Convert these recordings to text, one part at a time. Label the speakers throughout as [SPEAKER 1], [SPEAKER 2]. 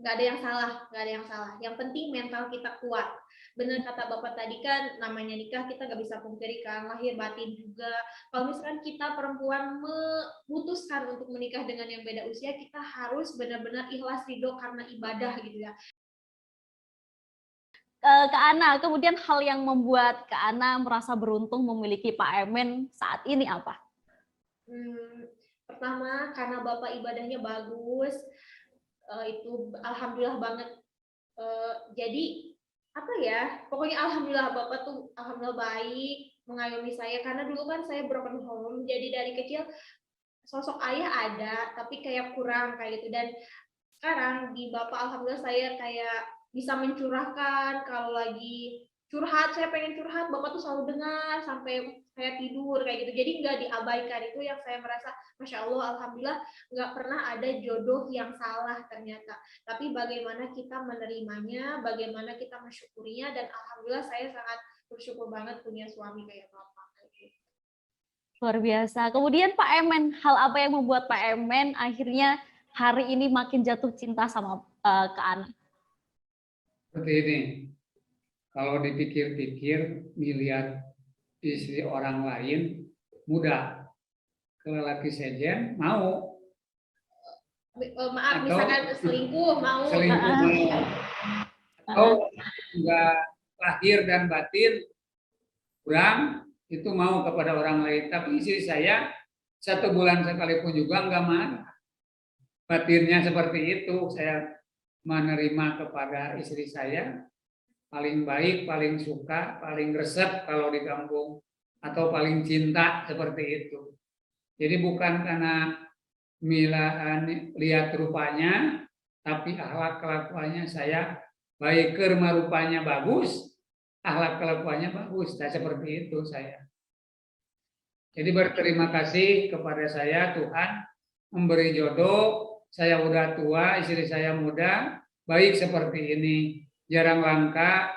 [SPEAKER 1] nggak ada yang salah, nggak ada yang salah. Yang penting mental kita kuat. Benar kata Bapak tadi kan, namanya nikah kita nggak bisa pungkiri kan, lahir batin juga. Kalau misalkan kita perempuan memutuskan untuk menikah dengan yang beda usia, kita harus benar-benar ikhlas ridho karena ibadah gitu ya.
[SPEAKER 2] Kak Ana, kemudian hal yang membuat Kak Ana merasa beruntung memiliki Pak Emen saat ini apa?
[SPEAKER 1] Pertama, karena Bapak ibadahnya bagus, itu alhamdulillah banget. Jadi apa ya, pokoknya alhamdulillah Bapak tuh alhamdulillah baik mengayomi saya, karena dulu kan saya broken home, jadi dari kecil sosok ayah ada tapi kayak kurang kayak gitu. Dan sekarang di Bapak alhamdulillah saya kayak bisa mencurahkan. Kalau lagi curhat, saya pengen curhat, Bapak tuh selalu dengar sampai saya tidur kayak gitu. Jadi nggak diabaikan. Itu yang saya merasa Masya Allah, alhamdulillah nggak pernah ada jodoh yang salah ternyata. Tapi bagaimana kita menerimanya, bagaimana kita mensyukurinya, dan alhamdulillah saya sangat bersyukur banget punya suami kayak Bapak.
[SPEAKER 2] Luar biasa. Kemudian Pak Emen, hal apa yang membuat Pak Emen akhirnya hari ini makin jatuh cinta sama Kak Ana?
[SPEAKER 3] Seperti ini, kalau dipikir-pikir, melihat istri orang lain mudah, kalau laki sejen mau.
[SPEAKER 1] Maaf, misalkan selingkuh mau.
[SPEAKER 3] Atau enggak lahir dan batin kurang, itu mau kepada orang lain. Tapi istri saya 1 bulan sekalipun juga enggak marah. Batinnya seperti itu, saya menerima kepada istri saya paling baik, paling suka, paling resep kalau di kampung, atau paling cinta seperti itu. Jadi bukan karena lihat rupanya, tapi akhlak kelakuannya saya baik, rupanya bagus, akhlak kelakuannya bagus. Nah, seperti itu saya. Jadi berterima kasih kepada saya, Tuhan memberi jodoh. Saya udah tua, istri saya muda, baik seperti ini. Jarang langka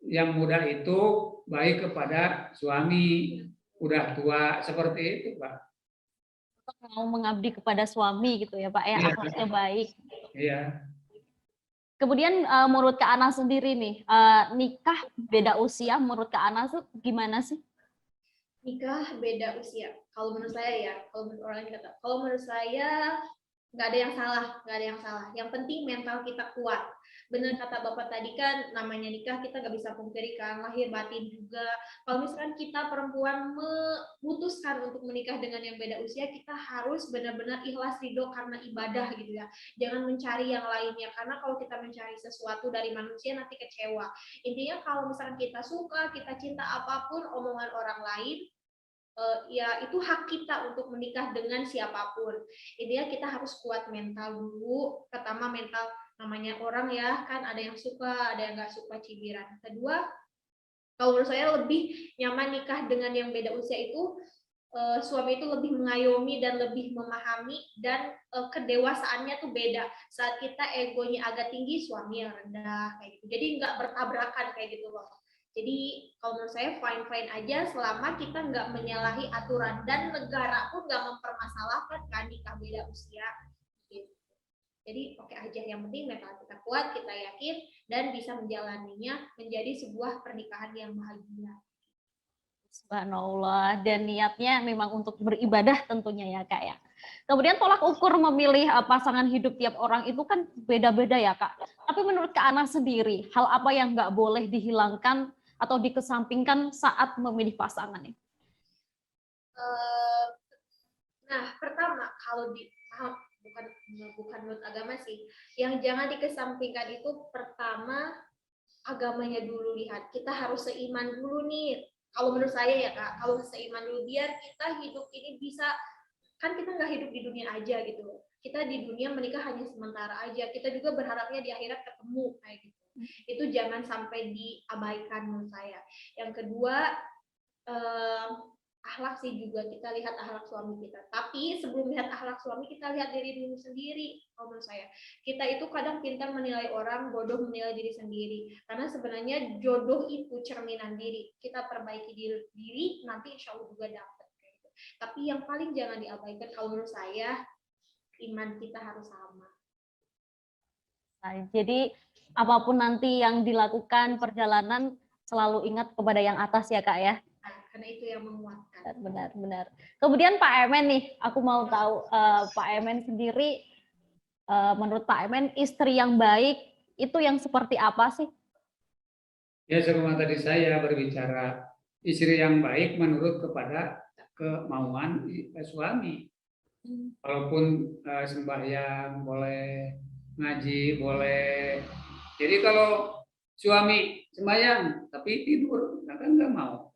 [SPEAKER 3] yang muda itu baik kepada suami udah tua, seperti itu, Pak.
[SPEAKER 2] Mau mengabdi kepada suami gitu ya Pak ya, akhlaknya baik.
[SPEAKER 3] Iya.
[SPEAKER 2] Kemudian menurut Kak Ana sendiri nih, nikah beda usia menurut Kak Ana tuh gimana sih?
[SPEAKER 1] Nikah beda usia. Kalau menurut saya ya, kalau menurut orang kata, kalau menurut saya nggak ada yang salah, nggak ada yang salah. Yang penting mental kita kuat. Benar kata Bapak tadi kan, namanya nikah kita nggak bisa pungkiri kan, lahir batin juga. Kalau misalkan kita perempuan memutuskan untuk menikah dengan yang beda usia, kita harus benar-benar ikhlas ridho karena ibadah gitu ya. Jangan mencari yang lainnya, karena kalau kita mencari sesuatu dari manusia nanti kecewa. Intinya kalau misalkan kita suka, kita cinta apapun omongan orang lain, ya itu hak kita untuk menikah dengan siapapun. Intinya kita harus kuat mental dulu. Pertama mental, namanya orang ya kan, ada yang suka, ada yang nggak suka cibiran. Kedua, kalau menurut saya lebih nyaman nikah dengan yang beda usia itu, suami itu lebih mengayomi dan lebih memahami, dan kedewasaannya tuh beda. Saat kita egonya agak tinggi, suami yang rendah kayak gitu. Jadi nggak bertabrakan kayak gitu loh. Jadi kalau menurut saya fine-fine aja selama kita nggak menyalahi aturan, dan negara pun nggak mempermasalahkan kan nikah beda usia. Gitu. Jadi oke aja, yang penting mental kita kuat, kita yakin, dan bisa menjalaninya menjadi sebuah pernikahan yang bahagia.
[SPEAKER 2] Subhanallah, dan niatnya memang untuk beribadah tentunya ya Kak ya. Kemudian tolak ukur memilih pasangan hidup tiap orang itu kan beda-beda ya Kak. Tapi menurut Kak Ana sendiri, hal apa yang nggak boleh dihilangkan atau dikesampingkan saat memilih pasangan ini?
[SPEAKER 1] Nah, pertama kalau bukan menurut agama sih, yang jangan dikesampingkan itu pertama agamanya dulu. Lihat, kita harus seiman dulu nih. Kalau menurut saya ya Kak, kalau seiman dulu, biar kita hidup ini bisa, kan kita nggak hidup di dunia aja gitu. Kita di dunia menikah hanya sementara aja. Kita juga berharapnya di akhirat ketemu kayak gitu. Itu jangan sampai diabaikan menurut saya. Yang kedua, akhlak sih juga, kita lihat akhlak suami kita. Tapi sebelum lihat akhlak suami, kita lihat diri dulu sendiri. Kalau menurut saya, kita itu kadang pintar menilai orang, bodoh menilai diri sendiri. Karena sebenarnya jodoh itu cerminan diri. Kita perbaiki diri, nanti insya Allah juga dapat. Tapi yang paling jangan diabaikan kalau menurut saya, iman kita harus sama.
[SPEAKER 2] Nah, jadi apapun nanti yang dilakukan perjalanan selalu ingat kepada yang atas ya Kak ya.
[SPEAKER 1] Nah, karena itu yang menguatkan.
[SPEAKER 2] Benar. Kemudian Pak Emen nih, aku mau tahu Pak Emen sendiri, menurut Pak Emen istri yang baik itu yang seperti apa sih?
[SPEAKER 3] Ya, sebagaimana tadi saya berbicara, istri yang baik menurut kepada kemauan suami. Walaupun sembahyang boleh, ngaji boleh. Jadi kalau suami sembahyang tapi tidur, kan nggak mau.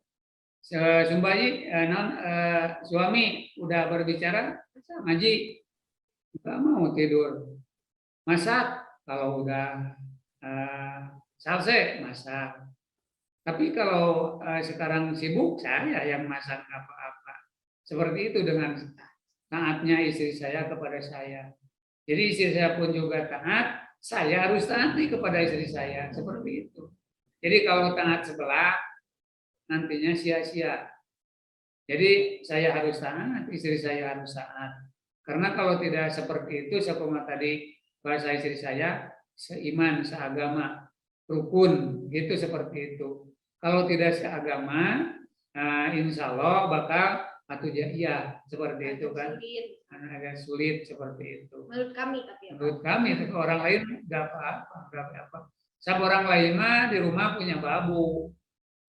[SPEAKER 3] Suami udah berbicara ngaji, nggak mau tidur. Masak kalau udah selesai masak. Tapi kalau sekarang sibuk, saya yang masak apa-apa. Seperti itu dengan taatnya istri saya kepada saya. Jadi istri saya pun juga taat, saya harus taati kepada istri saya. Seperti itu. Jadi kalau taat sebelah, nantinya sia-sia. Jadi saya harus taat, istri saya harus taat. Karena kalau tidak seperti itu, seperti tadi bahasa istri saya, seiman, seagama, rukun, gitu seperti itu. Kalau tidak seagama, insya Allah bakal atuh iya seperti itu kan. Agak sulit seperti itu.
[SPEAKER 1] Menurut kami tapi ya.
[SPEAKER 3] Menurut kami, tapi orang lain nggak apa-apa. Sama orang lain mah di rumah punya babu,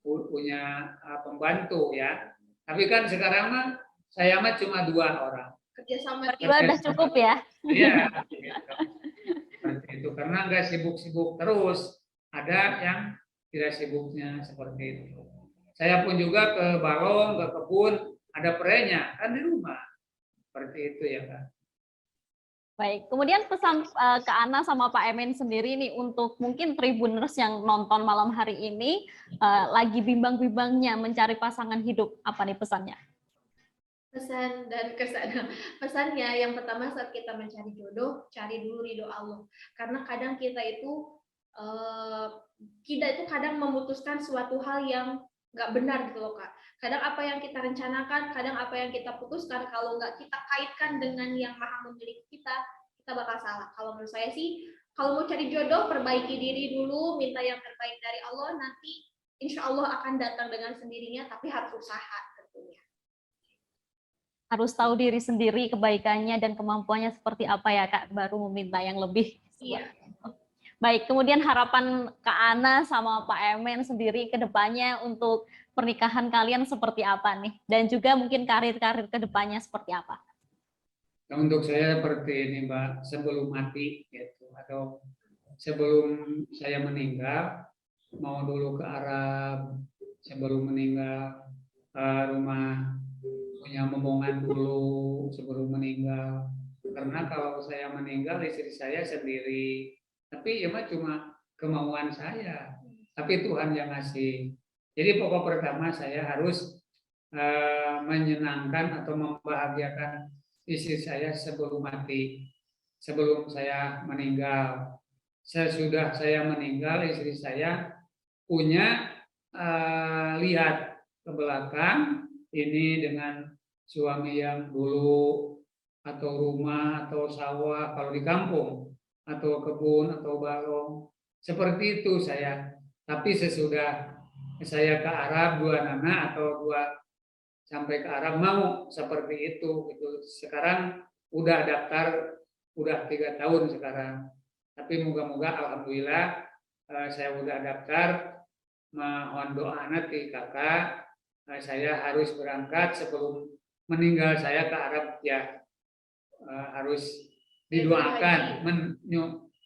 [SPEAKER 3] punya pembantu ya. Tapi kan sekarang mah saya mah cuma 2 orang.
[SPEAKER 1] Kerjasama
[SPEAKER 2] Berdua udah cukup ya.
[SPEAKER 3] Iya. Seperti itu karena nggak sibuk-sibuk terus. Ada yang tidak sibuknya seperti itu. Saya pun juga ke balong, ke kebun, ada perenya kan di rumah. Seperti itu ya kan.
[SPEAKER 2] Baik, kemudian pesan ke Ana sama Pak Emen sendiri nih untuk mungkin Tribuners yang nonton malam hari ini lagi bimbang-bimbangnya mencari pasangan hidup, apa nih pesannya?
[SPEAKER 1] Pesan dan kesan. Pesannya yang pertama saat kita mencari jodoh, cari dulu ridho Allah. Karena kadang kita itu kadang memutuskan suatu hal yang nggak benar gitu loh Kak. Kadang apa yang kita rencanakan, kadang apa yang kita putuskan, kalau nggak kita kaitkan dengan yang maha memiliki kita bakal salah. Kalau menurut saya sih, kalau mau cari jodoh, perbaiki diri dulu, minta yang terbaik dari Allah, nanti insya Allah akan datang dengan sendirinya, tapi harus usaha tentunya.
[SPEAKER 2] Harus tahu diri sendiri, kebaikannya dan kemampuannya seperti apa ya Kak, baru meminta yang lebih.
[SPEAKER 1] Iya.
[SPEAKER 2] Baik, kemudian harapan Kak Ana sama Pak Emen sendiri ke depannya untuk pernikahan kalian seperti apa nih? Dan juga mungkin karir-karir ke depannya seperti apa?
[SPEAKER 3] Nah, untuk saya seperti ini Mbak, sebelum mati gitu atau sebelum saya meninggal mau dulu ke Arab, sebelum meninggal rumah punya momongan dulu sebelum meninggal. Karena kalau saya meninggal istri saya sendiri, tapi ya mah cuma kemauan saya, tapi Tuhan yang ngasih. Jadi pokok pertama saya harus menyenangkan atau membahagiakan istri saya sebelum mati, sebelum saya meninggal. Sesudah saya meninggal, istri saya punya lihat ke belakang ini dengan suami yang dulu atau rumah atau sawah kalau di kampung atau kebun atau balong seperti itu saya. Tapi sesudah saya ke Arab 2 anak atau 2 sampai ke Arab mau seperti itu gitu. Sekarang udah daftar udah 3 tahun sekarang. Tapi moga-moga alhamdulillah saya udah daftar, mohon doa nanti kakak saya harus berangkat sebelum meninggal saya ke Arab ya, harus didoakan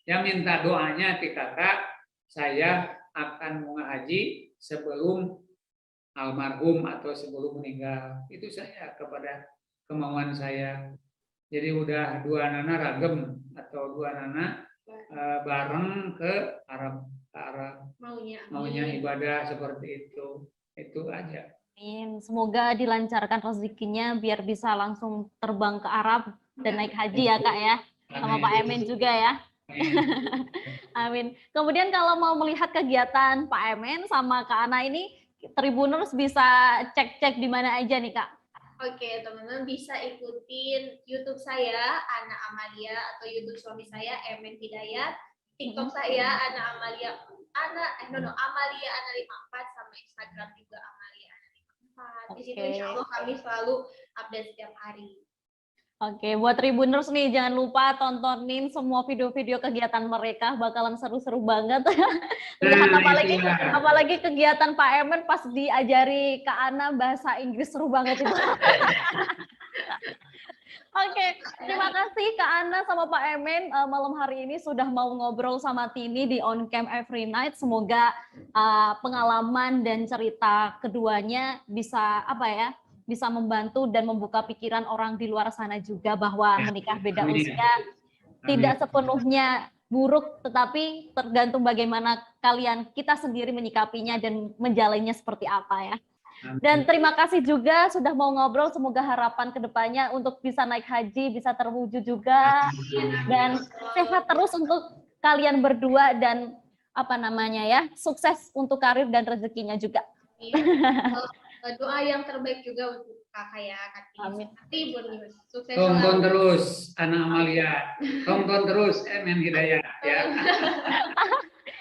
[SPEAKER 3] ya minta doanya di kakak saya akan mau haji sebelum almarhum atau sebelum meninggal. Itu saya kepada kemauan saya. Jadi udah 2 anak ragem atau 2 anak bareng ke Arab maunya ibadah seperti itu aja.
[SPEAKER 2] Amin. Semoga dilancarkan rezekinya biar bisa langsung terbang ke Arab dan naik haji ya Kak ya, sama Pak Emen juga ya. Amin. Kemudian kalau mau melihat kegiatan Pak Emen sama Kak Ana ini, Tribuners bisa cek-cek di mana aja nih Kak?
[SPEAKER 1] Oke, teman-teman bisa ikutin YouTube saya, Ana Amalia, atau YouTube suami saya, Emen Hidayat. TikTok saya Amalia Ana 54 sama Instagram juga Amalia Ana 54. Di situ
[SPEAKER 2] Oke.
[SPEAKER 1] insya Allah kami selalu update setiap hari.
[SPEAKER 2] Oke, buat Tribuners nih jangan lupa tontonin semua video-video kegiatan mereka, bakalan seru-seru banget. Lihat apalagi kegiatan Pak Emen pas diajari Kak Ana bahasa Inggris, seru banget itu. Oke, terima kasih Kak Ana sama Pak Emen malam hari ini sudah mau ngobrol sama Tini di On Cam Every Night. Semoga pengalaman dan cerita keduanya bisa bisa membantu dan membuka pikiran orang di luar sana juga bahwa menikah beda usia tidak sepenuhnya buruk, tetapi tergantung bagaimana kita sendiri menyikapinya dan menjalannya seperti apa ya. Dan terima kasih juga sudah mau ngobrol, semoga harapan kedepannya untuk bisa naik haji bisa terwujud juga dan sehat terus untuk kalian berdua dan sukses untuk karir dan rezekinya juga.
[SPEAKER 1] Doa yang terbaik juga untuk kakak ya,
[SPEAKER 2] Amin.
[SPEAKER 1] Sukses
[SPEAKER 3] tonton terus anak Amalia, tonton terus Emen Hidayat ya.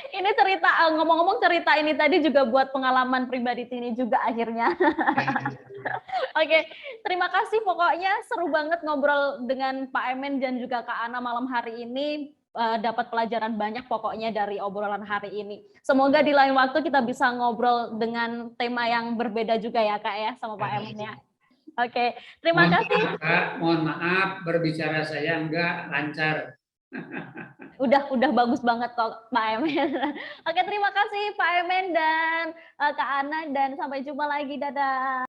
[SPEAKER 2] Ini cerita, ngomong-ngomong cerita ini tadi juga buat pengalaman pribadi Tini juga akhirnya. Oke, terima kasih pokoknya seru banget ngobrol dengan Pak Emen dan juga Kak Ana malam hari ini. Dapat pelajaran banyak pokoknya dari obrolan hari ini. Semoga di lain waktu kita bisa ngobrol dengan tema yang berbeda juga ya Kak ya sama Pak Emen ya. Oke, terima kasih.
[SPEAKER 3] Maaf, Kak, mohon maaf berbicara saya enggak lancar.
[SPEAKER 2] Udah bagus banget kok Pak Emen. Oke, terima kasih Pak Emen dan Kak Ana dan sampai jumpa lagi. Dadah.